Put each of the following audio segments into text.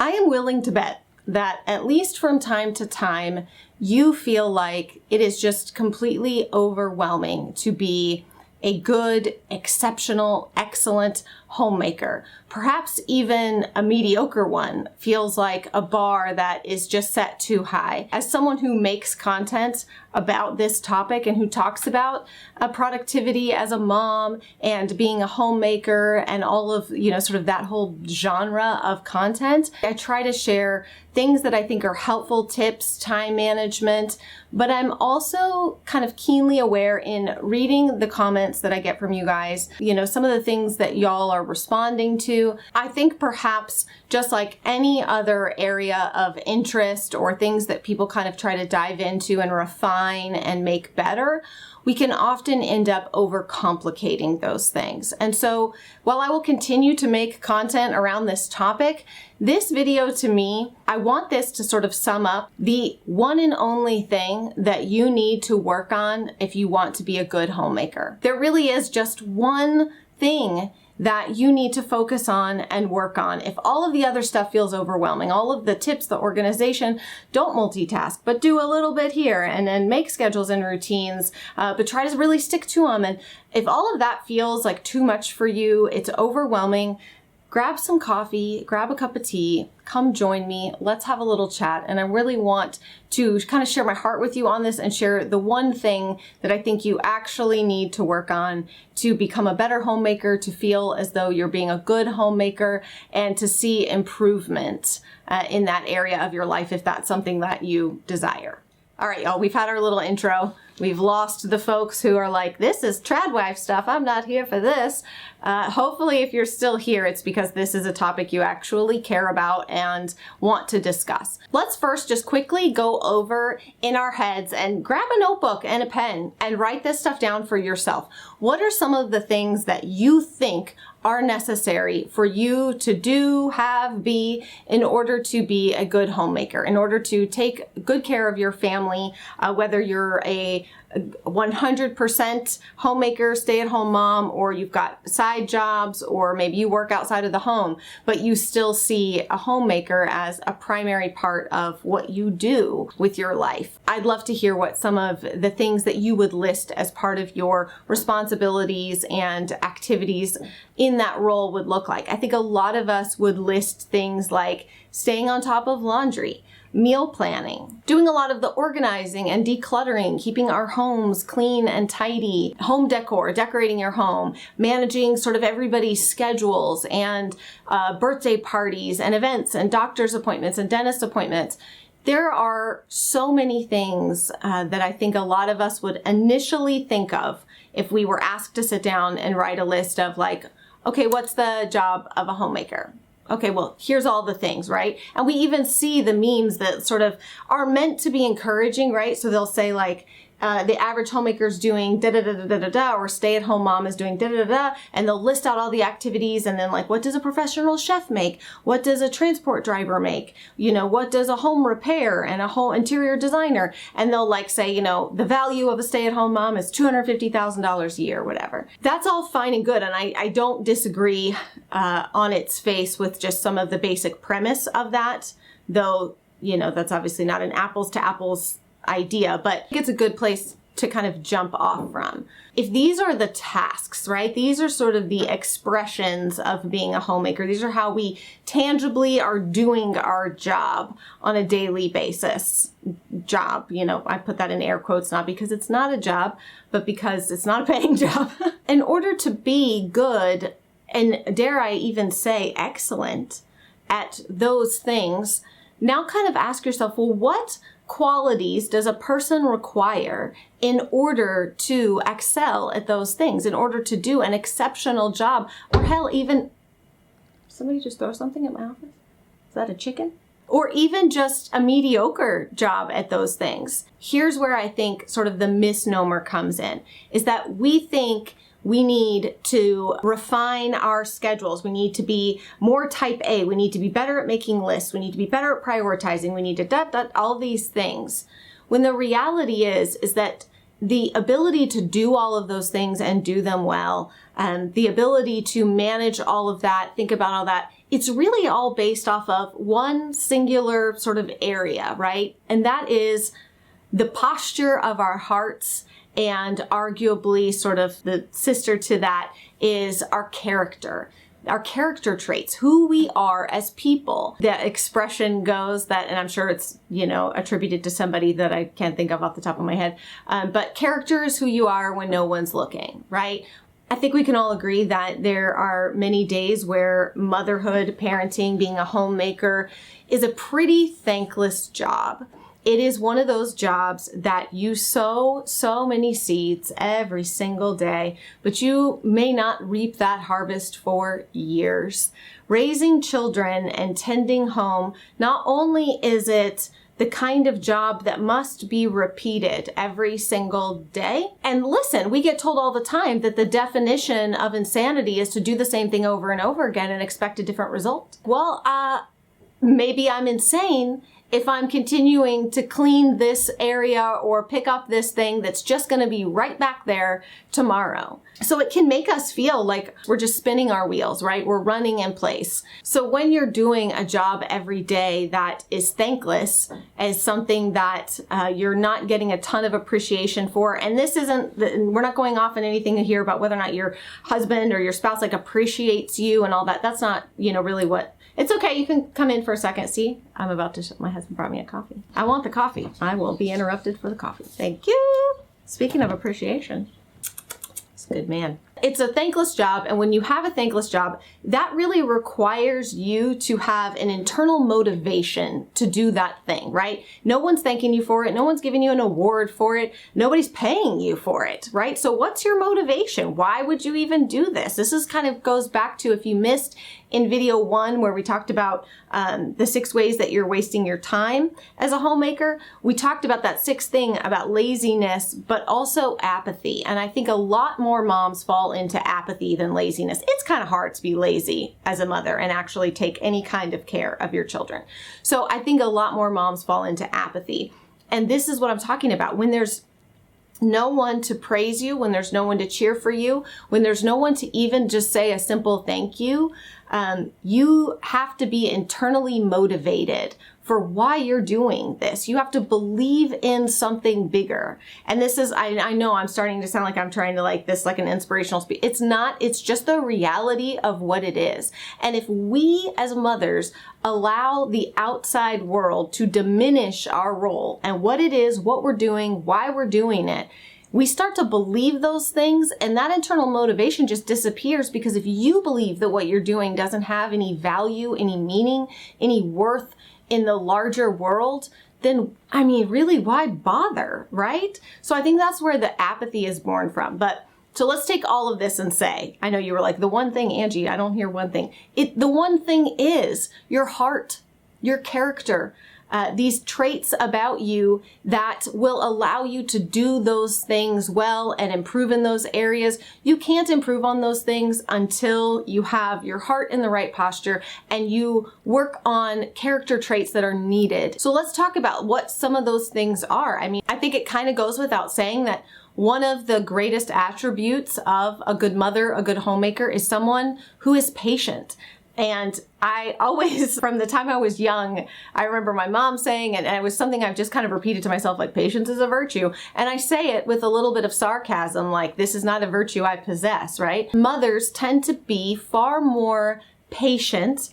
I am willing to bet that at least from time to time, you feel like it is just completely overwhelming to be a good, exceptional, excellent homemaker. Perhaps even a mediocre one feels like a bar that is just set too high. As someone who makes content about this topic and who talks about productivity as a mom and being a homemaker and all of, sort of that whole genre of content, I try to share things that I think are helpful tips, time management, but I'm also kind of keenly aware in reading the comments that I get from you guys, some of the things that y'all are responding to. I think perhaps just like any other area of interest or things that people kind of try to dive into and refine and make better, we can often end up overcomplicating those things. And so while I will continue to make content around this topic, this video to me, I want this to sort of sum up the one and only thing that you need to work on if you want to be a good homemaker. There really is just one thing that you need to focus on and work on. If all of the other stuff feels overwhelming, all of the tips, the organization, don't multitask, but do a little bit here and then make schedules and routines, but try to really stick to them. And if all of that feels like too much for you, it's overwhelming, grab some coffee, grab a cup of tea, come join me, let's have a little chat. And I really want to kind of share my heart with you on this and share the one thing that I think you actually need to work on to become a better homemaker, to feel as though you're being a good homemaker, and to see improvement in that area of your life if that's something that you desire. All right, y'all, we've had our little intro. We've lost the folks who are like, this is tradwife stuff, I'm not here for this. Hopefully, if you're still here, it's because this is a topic you actually care about and want to discuss. Let's first just quickly go over in our heads and grab a notebook and a pen and write this stuff down for yourself. What are some of the things that you think are necessary for you to do, have, be, in order to be a good homemaker, in order to take good care of your family, whether you're a 100% homemaker, stay-at-home mom, or you've got side jobs, or maybe you work outside of the home, but you still see a homemaker as a primary part of what you do with your life. I'd love to hear what some of the things that you would list as part of your responsibilities and activities in that role would look like. I think a lot of us would list things like staying on top of laundry, meal planning, doing a lot of the organizing and decluttering, keeping our homes clean and tidy, home decor, decorating your home, managing sort of everybody's schedules and birthday parties and events and doctor's appointments and dentist appointments. There are so many things that I think a lot of us would initially think of if we were asked to sit down and write a list of like, okay, what's the job of a homemaker? Okay, well, here's all the things, right? And we even see the memes that sort of are meant to be encouraging, right? So they'll say like, the average homemaker's doing da-da-da-da-da-da, or stay-at-home mom is doing da-da-da-da, and they'll list out all the activities, and then like, what does a professional chef make? What does a transport driver make? What does a home repair and a home interior designer? And they'll like say, the value of a stay-at-home mom is $250,000 a year, whatever. That's all fine and good, and I don't disagree on its face with just some of the basic premise of that, though, that's obviously not an apples to apples idea, but it's a good place to kind of jump off from. If these are the tasks, right? These are sort of the expressions of being a homemaker. These are how we tangibly are doing our job on a daily basis. Job, I put that in air quotes, not because it's not a job, but because it's not a paying job. In order to be good, and dare I even say excellent at those things, now kind of ask yourself, well, what qualities does a person require in order to excel at those things, in order to do an exceptional job, or hell, even, somebody just throw something at my office? Is that a chicken? Or even just a mediocre job at those things. Here's where I think sort of the misnomer comes in, is that we think we need to refine our schedules. We need to be more type A. We need to be better at making lists. We need to be better at prioritizing. We need to all these things. When the reality is that the ability to do all of those things and do them well, the ability to manage all of that, think about all that, it's really all based off of one singular sort of area, right? And that is the posture of our hearts, and arguably sort of the sister to that is our character traits, who we are as people. The expression goes that, and I'm sure it's, attributed to somebody that I can't think of off the top of my head, but character is who you are when no one's looking, right? I think we can all agree that there are many days where motherhood, parenting, being a homemaker is a pretty thankless job. It is one of those jobs that you sow so many seeds every single day, but you may not reap that harvest for years. Raising children and tending home, not only is it the kind of job that must be repeated every single day. And listen, we get told all the time that the definition of insanity is to do the same thing over and over again and expect a different result. Well, maybe I'm insane if I'm continuing to clean this area or pick up this thing that's just going to be right back there tomorrow. So it can make us feel like we're just spinning our wheels, right? We're running in place. So when you're doing a job every day that is thankless, as something that you're not getting a ton of appreciation for, and this isn't, we're not going off on anything here about whether or not your husband or your spouse appreciates you and all that. That's not, really what. It's okay. You can come in for a second. See, I'm about to, my husband brought me a coffee. I want the coffee. I will be interrupted for the coffee. Thank you. Speaking of appreciation, it's a good man. It's a thankless job. And when you have a thankless job, that really requires you to have an internal motivation to do that thing, right? No one's thanking you for it. No one's giving you an award for it. Nobody's paying you for it, right? So what's your motivation? Why would you even do this? This is kind of goes back to, if you missed in video 1 where we talked about the 6 ways that you're wasting your time as a homemaker, we talked about that 6th thing about laziness, but also apathy. And I think a lot more moms fall into apathy than laziness. It's kind of hard to be lazy as a mother and actually take any kind of care of your children. So I think a lot more moms fall into apathy. And this is what I'm talking about. When there's no one to praise you, when there's no one to cheer for you, when there's no one to even just say a simple thank you, you have to be internally motivated for why you're doing this. You have to believe in something bigger. And this is, I know I'm starting to sound like I'm trying to like an inspirational speech. It's not, it's just the reality of what it is. And if we as mothers allow the outside world to diminish our role and what it is, what we're doing, why we're doing it, we start to believe those things, and that internal motivation just disappears, because if you believe that what you're doing doesn't have any value, any meaning, any worth in the larger world, then, really, why bother, right? So I think that's where the apathy is born from. But so let's take all of this and say, I know you were like, the one thing, Angie, I don't hear one thing. The one thing is your heart, your character, these traits about you that will allow you to do those things well and improve in those areas. You can't improve on those things until you have your heart in the right posture and you work on character traits that are needed. So let's talk about what some of those things are. I think it kind of goes without saying that one of the greatest attributes of a good mother, a good homemaker, is someone who is patient. And I always, from the time I was young, I remember my mom saying, and it was something I've just kind of repeated to myself, like, patience is a virtue. And I say it with a little bit of sarcasm, like, this is not a virtue I possess, right? Mothers tend to be far more patient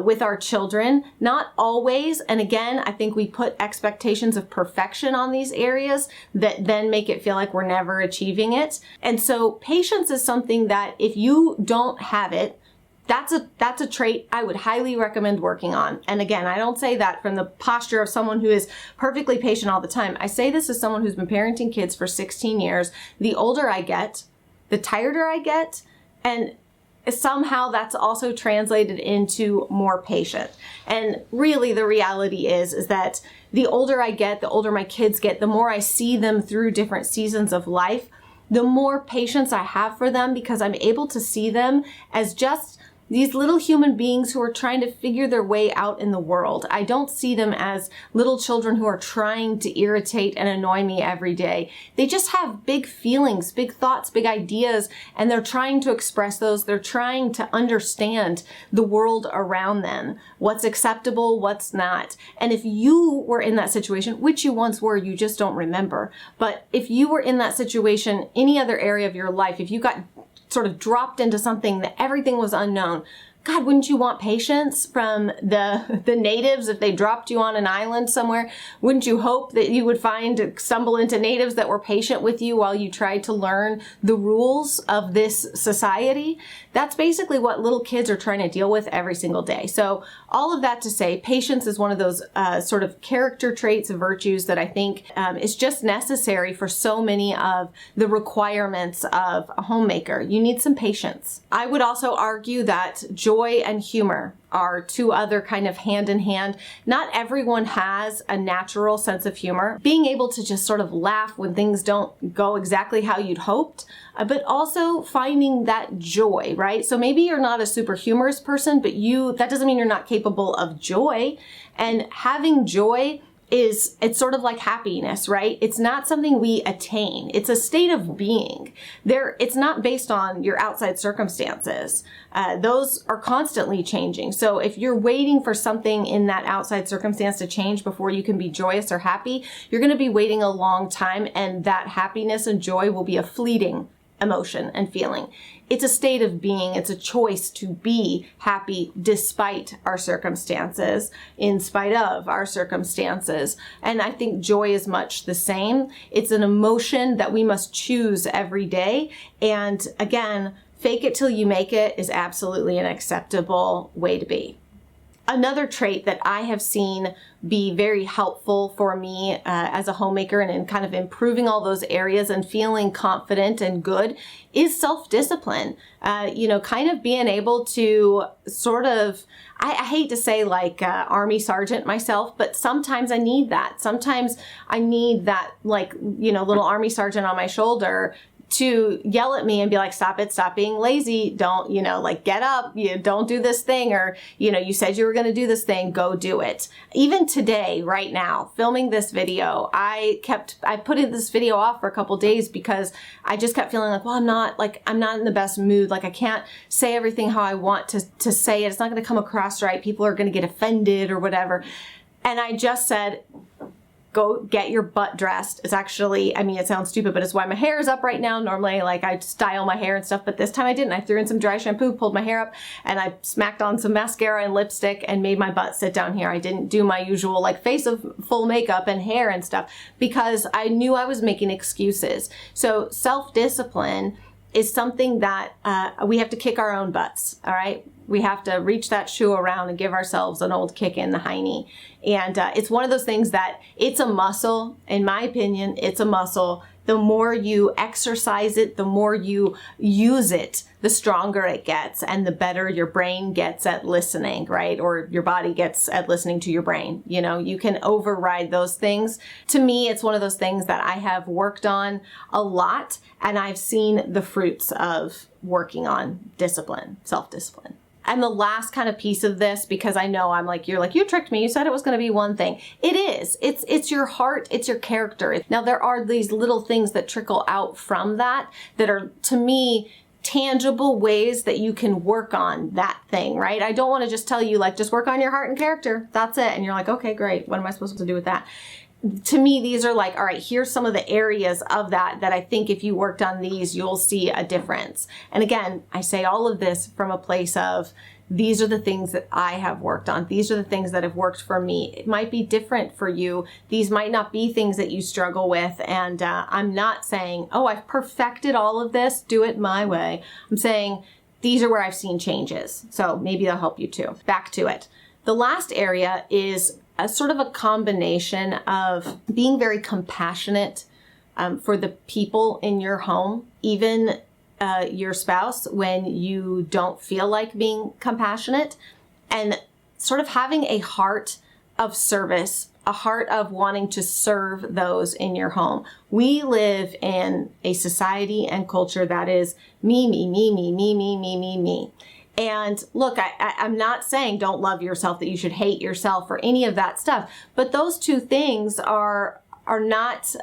with our children, not always. And again, I think we put expectations of perfection on these areas that then make it feel like we're never achieving it. And so patience is something that if you don't have it, that's a trait I would highly recommend working on. And again, I don't say that from the posture of someone who is perfectly patient all the time. I say this as someone who's been parenting kids for 16 years. The older I get, the tireder I get, and somehow that's also translated into more patient. And really the reality is that the older I get, the older my kids get, the more I see them through different seasons of life, the more patience I have for them, because I'm able to see them as just these little human beings who are trying to figure their way out in the world. I don't see them as little children who are trying to irritate and annoy me every day. They just have big feelings, big thoughts, big ideas, and they're trying to express those. They're trying to understand the world around them, what's acceptable, what's not. And if you were in that situation, which you once were, you just don't remember, but if you were in that situation, any other area of your life, if you got sort of dropped into something that everything was unknown, God, wouldn't you want patience from the natives if they dropped you on an island somewhere? Wouldn't you hope that you would stumble into natives that were patient with you while you tried to learn the rules of this society? That's basically what little kids are trying to deal with every single day. So all of that to say, patience is one of those sort of character traits and virtues that I think is just necessary for so many of the requirements of a homemaker. You need some patience. I would also argue that joy and humor are two other kind of hand in hand. Not everyone has a natural sense of humor. Being able to just sort of laugh when things don't go exactly how you'd hoped, but also finding that joy, right? So maybe you're not a super humorous person, but that doesn't mean you're not capable of joy. And having joy it's sort of like happiness, right? It's not something we attain. It's a state of being. It's not based on your outside circumstances. Those are constantly changing. So if you're waiting for something in that outside circumstance to change before you can be joyous or happy, you're going to be waiting a long time, and that happiness and joy will be a fleeting emotion and feeling. It's a state of being. It's a choice to be happy despite our circumstances, in spite of our circumstances. And I think joy is much the same. It's an emotion that we must choose every day. And again, fake it till you make it is absolutely an acceptable way to be. Another trait that I have seen be very helpful for me as a homemaker and in kind of improving all those areas and feeling confident and good is self-discipline. Kind of being able to sort of, I hate to say like Army Sergeant myself, but sometimes I need that. Sometimes I need that little Army Sergeant on my shoulder to yell at me and be like, stop it, stop being lazy. Don't, get up, don't do this thing. Or, you said you were going to do this thing, go do it. Even today, right now, filming this video, I put this video off for a couple days because I just kept feeling like, well, I'm not in the best mood. Like I can't say everything how I want to say it. It's not going to come across right. People are going to get offended or whatever. And I just said, go get your butt dressed. It's actually, it sounds stupid, but it's why my hair is up right now. Normally, I style my hair and stuff, but this time I didn't. I threw in some dry shampoo, pulled my hair up, and I smacked on some mascara and lipstick and made my butt sit down here. I didn't do my usual face of full makeup and hair and stuff because I knew I was making excuses. So self-discipline is something that we have to kick our own butts, all right? We have to reach that shoe around and give ourselves an old kick in the hiney. And it's one of those things that it's a muscle. In my opinion, it's a muscle. The more you exercise it, the more you use it, the stronger it gets and the better your brain gets at listening, right? Or your body gets at listening to your brain. You can override those things. To me, it's one of those things that I have worked on a lot, and I've seen the fruits of working on discipline, self-discipline. And the last kind of piece of this, because I know you tricked me. You said it was going to be one thing. It is. It's your heart. It's your character. Now, there are these little things that trickle out from that are, to me, tangible ways that you can work on that thing, right? I don't want to just tell you, just work on your heart and character. That's it. And you're like, okay, great. What am I supposed to do with that? To me, these are all right, here's some of the areas of that I think if you worked on these, you'll see a difference. And again, I say all of this from a place of, these are the things that I have worked on. These are the things that have worked for me. It might be different for you. These might not be things that you struggle with. And I'm not saying, oh, I've perfected all of this, do it my way. I'm saying these are where I've seen changes. So maybe they'll help you too. Back to it. The last area is a sort of a combination of being very compassionate for the people in your home, even your spouse, when you don't feel like being compassionate, and sort of having a heart of service, a heart of wanting to serve those in your home. We live in a society and culture that is me, me, me, me, me, me, me, me, me. And look, I'm not saying don't love yourself, that you should hate yourself or any of that stuff, but those two things are not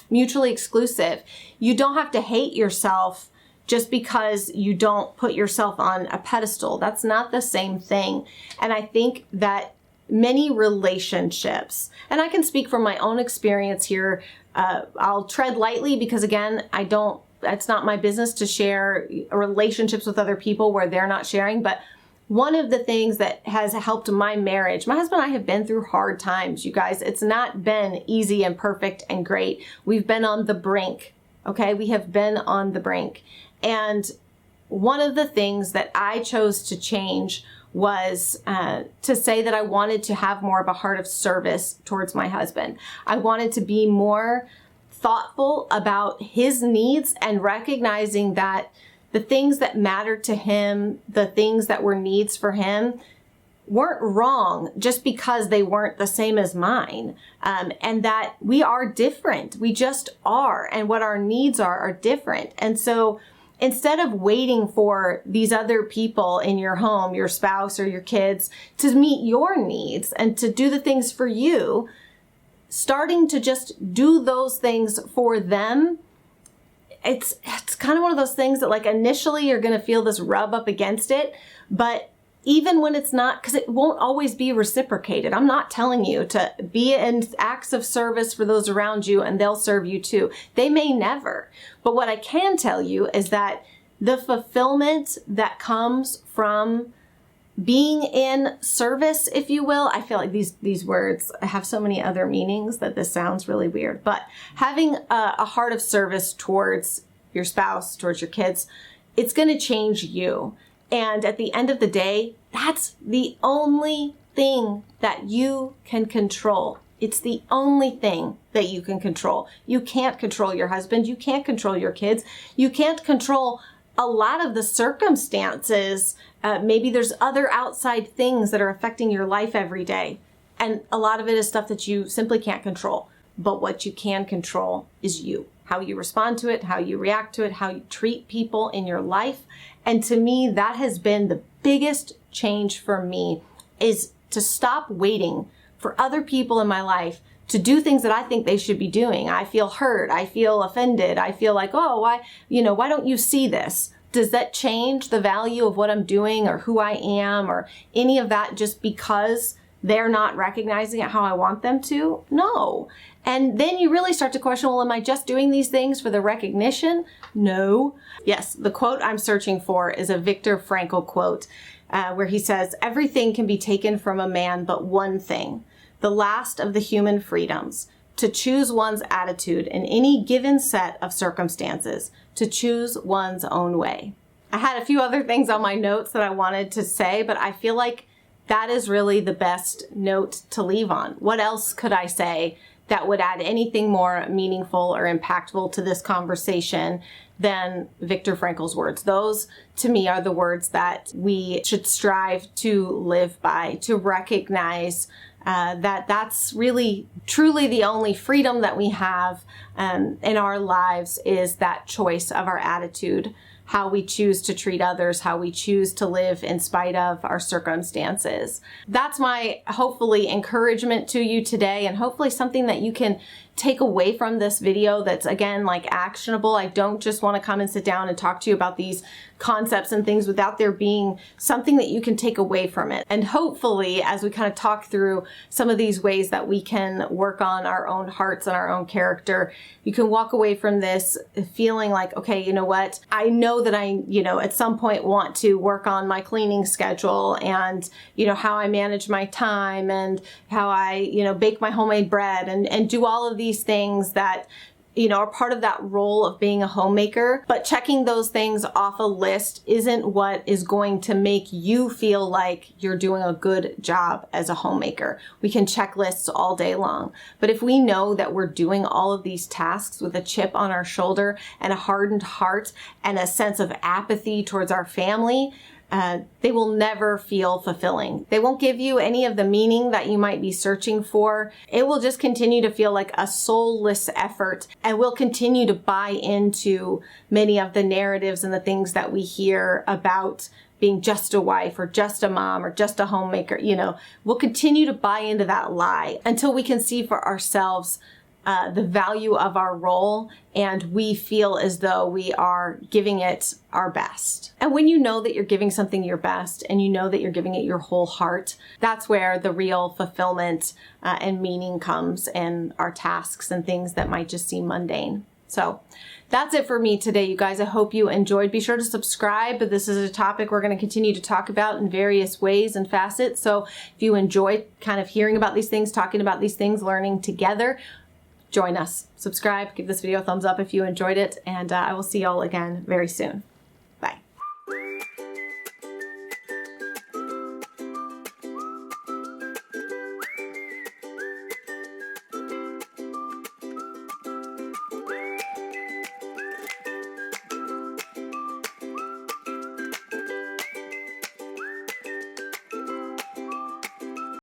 mutually exclusive. You don't have to hate yourself just because you don't put yourself on a pedestal. That's not the same thing. And I think that many relationships, and I can speak from my own experience here, I'll tread lightly because again, it's not my business to share relationships with other people where they're not sharing. But one of the things that has helped my marriage, my husband and I have been through hard times, you guys. It's not been easy and perfect and great. We've been on the brink, okay? We have been on the brink. And one of the things that I chose to change was to say that I wanted to have more of a heart of service towards my husband. I wanted to be more thoughtful about his needs and recognizing that the things that mattered to him, the things that were needs for him, weren't wrong just because they weren't the same as mine. And that we are different. We just are. And what our needs are different. And so instead of waiting for these other people in your home, your spouse or your kids, to meet your needs and to do the things for you, starting to just do those things for them, it's kind of one of those things that like initially you're going to feel this rub up against it, but even when it's not, because it won't always be reciprocated. I'm not telling you to be in acts of service for those around you and they'll serve you too. They may never. But what I can tell you is that the fulfillment that comes from being in service, if you will, I feel like these words have so many other meanings that this sounds really weird, but having a heart of service towards your spouse, towards your kids, it's going to change you. And at the end of the day, that's the only thing that you can control. It's the only thing that you can control. You can't control your husband. You can't control your kids. You can't control a lot of the circumstances. Maybe there's other outside things that are affecting your life every day. And a lot of it is stuff that you simply can't control. But what you can control is you. How you respond to it, how you react to it, how you treat people in your life. And to me, that has been the biggest change for me, is to stop waiting for other people in my life to do things that I think they should be doing. I feel hurt. I feel offended. I feel like, oh, why don't you see this? Does that change the value of what I'm doing or who I am or any of that just because they're not recognizing it how I want them to? No. And then you really start to question, well, am I just doing these things for the recognition? No. Yes, the quote I'm searching for is a Viktor Frankl quote where he says, "Everything can be taken from a man but one thing, the last of the human freedoms, to choose one's attitude in any given set of circumstances, to choose one's own way." I had a few other things on my notes that I wanted to say, but I feel like that is really the best note to leave on. What else could I say that would add anything more meaningful or impactful to this conversation than Viktor Frankl's words? Those, to me, are the words that we should strive to live by, to recognize that that's really, truly the only freedom that we have in our lives, is that choice of our attitude, how we choose to treat others, how we choose to live in spite of our circumstances. That's my, hopefully, encouragement to you today, and hopefully something that you can take away from this video that's, again, like actionable. I don't just want to come and sit down and talk to you about these concepts and things without there being something that you can take away from it. And hopefully, as we kind of talk through some of these ways that we can work on our own hearts and our own character, you can walk away from this feeling like, okay, you know what? I know that I, at some point want to work on my cleaning schedule and, how I manage my time and how I, bake my homemade bread and do all of these things that, are part of that role of being a homemaker. But checking those things off a list isn't what is going to make you feel like you're doing a good job as a homemaker. We can check lists all day long. But if we know that we're doing all of these tasks with a chip on our shoulder and a hardened heart and a sense of apathy towards our family, they will never feel fulfilling. They won't give you any of the meaning that you might be searching for. It will just continue to feel like a soulless effort, and we'll continue to buy into many of the narratives and the things that we hear about being just a wife or just a mom or just a homemaker. You know, we'll continue to buy into that lie until we can see for ourselves the value of our role, and we feel as though we are giving it our best. And when you know that you're giving something your best and you know that you're giving it your whole heart, that's where the real fulfillment and meaning comes in our tasks and things that might just seem mundane. So that's it for me today, you guys. I hope you enjoyed. Be sure to subscribe. This is a topic we're going to continue to talk about in various ways and facets. So if you enjoy kind of hearing about these things, talking about these things, learning together, join us. Subscribe, give this video a thumbs up if you enjoyed it, and I will see y'all again very soon.